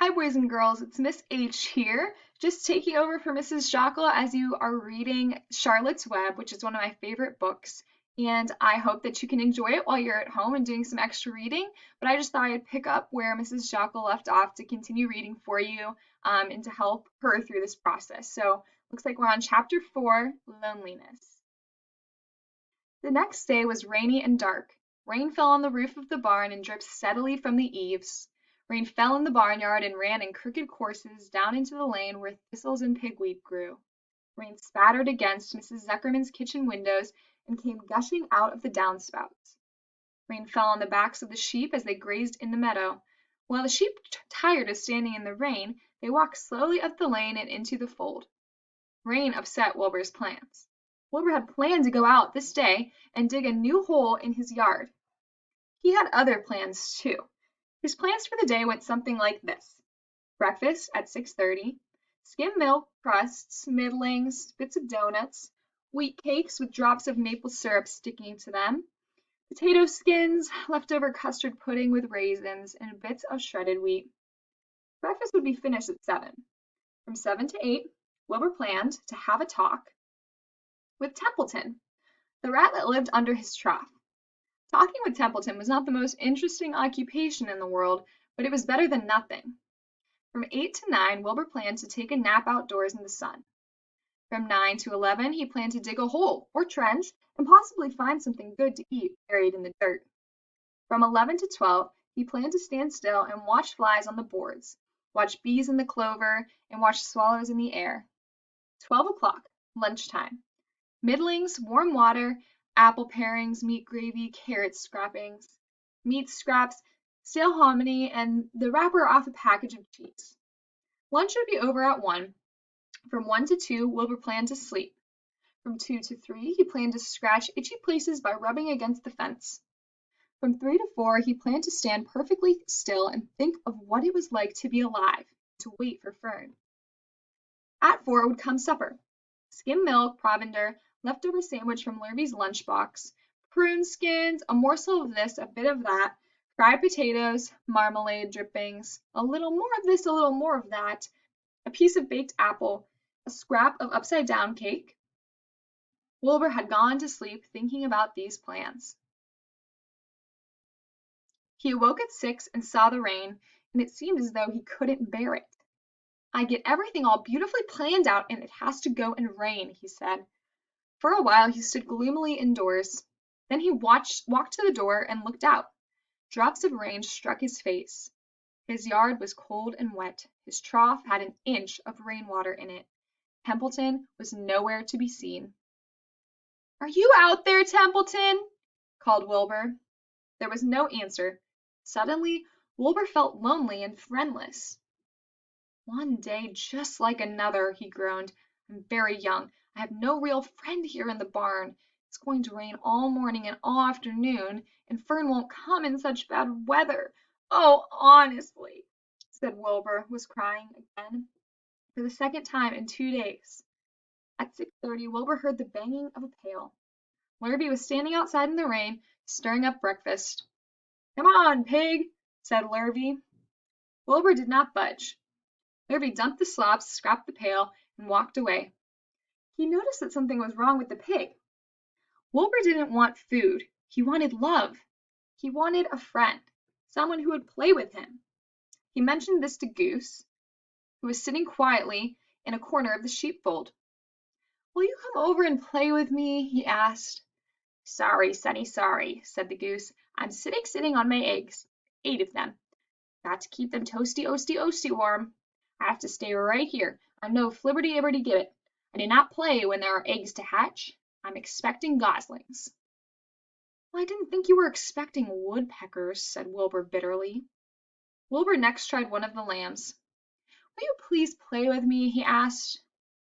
Hi, boys and girls. It's Miss H here, just taking over for Mrs. Jockle as you are reading Charlotte's Web, which is one of my favorite books. And I hope that you can enjoy it while you're at home and doing some extra reading. But I just thought I'd pick up where Mrs. Jockle left off to continue reading for you and to help her through this process. So, looks like we're on chapter 4, Loneliness. The next day was rainy and dark. Rain fell on the roof of the barn and dripped steadily from the eaves. Rain fell in the barnyard and ran in crooked courses down into the lane where thistles and pigweed grew. Rain spattered against Mrs. Zuckerman's kitchen windows and came gushing out of the downspouts. Rain fell on the backs of the sheep as they grazed in the meadow. While the sheep, tired of standing in the rain, they walked slowly up the lane and into the fold. Rain upset Wilbur's plans. Wilbur had planned to go out this day and dig a new hole in his yard. He had other plans too. His plans for the day went something like this: breakfast at 6:30, skim milk, crusts, middlings, bits of donuts, wheat cakes with drops of maple syrup sticking to them, potato skins, leftover custard pudding with raisins, and bits of shredded wheat. Breakfast would be finished at 7. From 7 to 8, Wilbur planned to have a talk with Templeton, the rat that lived under his trough. Talking with Templeton was not the most interesting occupation in the world, but it was better than nothing. From 8 to 9, Wilbur planned to take a nap outdoors in the sun. From 9 to 11, he planned to dig a hole or trench and possibly find something good to eat buried in the dirt. From 11 to 12, he planned to stand still and watch flies on the boards, watch bees in the clover, and watch swallows in the air. 12 o'clock, lunchtime. Middlings, warm water, apple parings, meat gravy, carrot scrapings, meat scraps, stale hominy, and the wrapper off a package of cheese. Lunch would be over at 1. From 1 to 2, Wilbur planned to sleep. From 2 to 3, he planned to scratch itchy places by rubbing against the fence. From 3 to 4, he planned to stand perfectly still and think of what it was like to be alive, to wait for Fern. At 4 would come supper: skim milk, provender, leftover sandwich from Lurvy's lunchbox, prune skins, a morsel of this, a bit of that, fried potatoes, marmalade drippings, a little more of this, a little more of that, a piece of baked apple, a scrap of upside-down cake. Wilbur had gone to sleep thinking about these plans. He awoke at 6 and saw the rain, and it seemed as though he couldn't bear it. "I get everything all beautifully planned out, and it has to go and rain," he said. For a while he stood gloomily indoors. Then he walked to the door and looked out. Drops of rain struck his face. His yard was cold and wet. His trough had an inch of rainwater in it. Templeton was nowhere to be seen. "Are you out there, Templeton?" called Wilbur. There was no answer. Suddenly Wilbur felt lonely and friendless. "One day just like another," he groaned. "I'm very young. I have no real friend here in the barn. It's going to rain all morning and all afternoon, and Fern won't come in such bad weather. Oh, honestly," said Wilbur, was crying again, for the second time in 2 days. At 6:30 Wilbur heard the banging of a pail. Lurvy was standing outside in the rain, stirring up breakfast. "Come on, pig," said Lurvy. Wilbur did not budge. Lurvy dumped the slops, scrapped the pail, and walked away. He noticed that something was wrong with the pig. Wilbur didn't want food. He wanted love. He wanted a friend, someone who would play with him. He mentioned this to Goose, who was sitting quietly in a corner of the sheepfold. "Will you come over and play with me?" he asked. "Sorry, sonny, sorry," said the goose. "I'm sitting on my eggs. 8 of them. Got to keep them toasty warm. I have to stay right here. I'm no flibberty-ibberty-gibbet. I do not play when there are eggs to hatch. I'm expecting goslings." "Well, I didn't think you were expecting woodpeckers," said Wilbur bitterly. Wilbur next tried one of the lambs. "Will you please play with me?" he asked.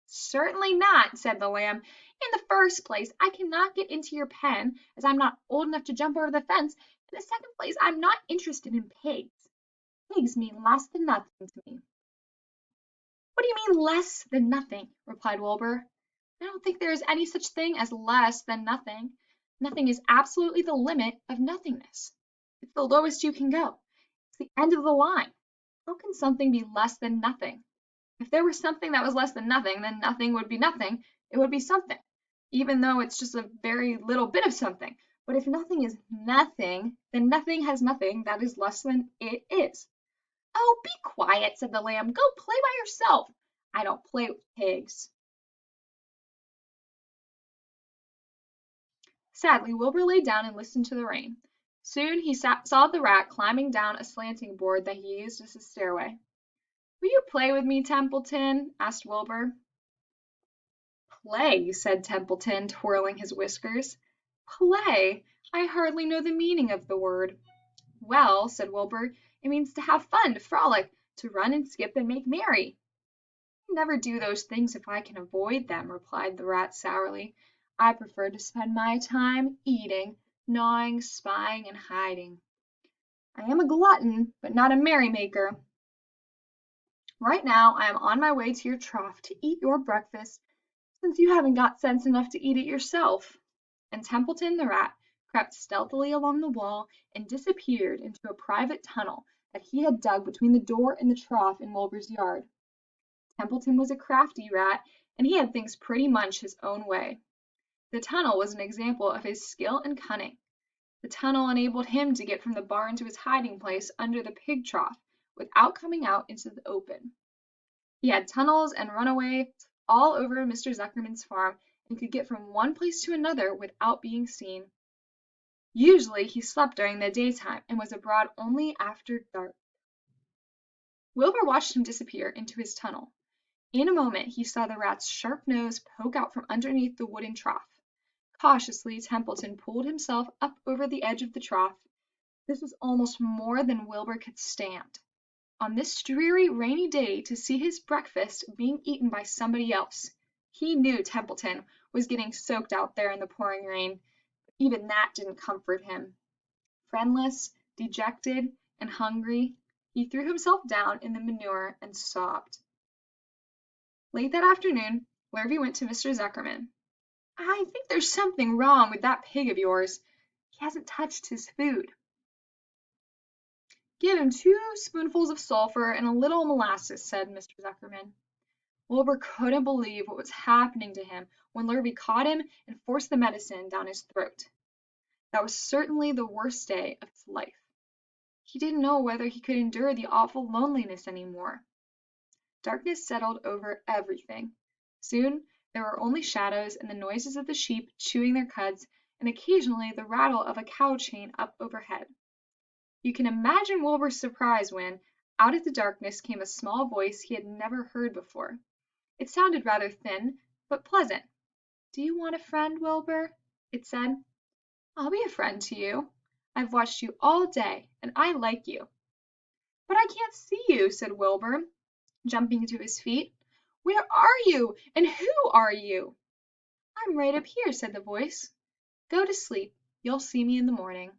"Certainly not," said the lamb. "In the first place, I cannot get into your pen, as I'm not old enough to jump over the fence. In the second place, I'm not interested in pigs. Pigs mean less than nothing to me." "What do you mean less than nothing?" replied Wilbur. "I don't think there is any such thing as less than nothing. Nothing is absolutely the limit of nothingness. It's the lowest you can go. It's the end of the line. How can something be less than nothing? If there was something that was less than nothing, then nothing would be nothing. It would be something, even though it's just a very little bit of something. But if nothing is nothing, then nothing has nothing that is less than it is. Oh, be quiet, said the lamb. Go play by yourself. I don't play with pigs. Sadly, Wilbur lay down and listened to the rain. Soon he saw the rat climbing down a slanting board that he used as a stairway. Will you play with me, Templeton? Asked Wilbur. Play, said Templeton, twirling his whiskers. Play? I hardly know the meaning of the word. Well, said Wilbur, it means to have fun, to frolic, to run and skip and make merry. I never do those things if I can avoid them, replied the rat sourly. I prefer to spend my time eating, gnawing, spying, and hiding. I am a glutton, but not a merrymaker. Right now I am on my way to your trough to eat your breakfast, since you haven't got sense enough to eat it yourself. And Templeton the rat crept stealthily along the wall and disappeared into a private tunnel that he had dug between the door and the trough in Wilbur's yard. Templeton was a crafty rat, and he had things pretty much his own way. The tunnel was an example of his skill and cunning. The tunnel enabled him to get from the barn to his hiding place under the pig trough without coming out into the open. He had tunnels and runaways all over Mr. Zuckerman's farm and could get from one place to another without being seen. Usually he slept during the daytime and was abroad only after dark. Wilbur watched him disappear into his tunnel. In a moment he saw the rat's sharp nose poke out from underneath the wooden trough. Cautiously Templeton pulled himself up over the edge of the trough. This was almost more than Wilbur could stand. On this dreary, rainy day to see his breakfast being eaten by somebody else. He knew Templeton was getting soaked out there in the pouring rain, but even that didn't comfort him. Friendless, dejected, and hungry, he threw himself down in the manure and sobbed. Late that afternoon, Lurvy went to Mr. Zuckerman. I think there's something wrong with that pig of yours. He hasn't touched his food. Give him 2 spoonfuls of sulphur and a little molasses, said Mr. Zuckerman. Wilbur couldn't believe what was happening to him when Lurvy caught him and forced the medicine down his throat. That was certainly the worst day of his life. He didn't know whether he could endure the awful loneliness any more. Darkness settled over everything. Soon there were only shadows and the noises of the sheep chewing their cuds and occasionally the rattle of a cow chain up overhead. You can imagine Wilbur's surprise when, out of the darkness came a small voice he had never heard before. It sounded rather thin, but pleasant. Do you want a friend, Wilbur? It said. I'll be a friend to you. I've watched you all day, and I like you. But I can't see you, said Wilbur, jumping to his feet. Where are you, and who are you? I'm right up here, said the voice. Go to sleep. You'll see me in the morning.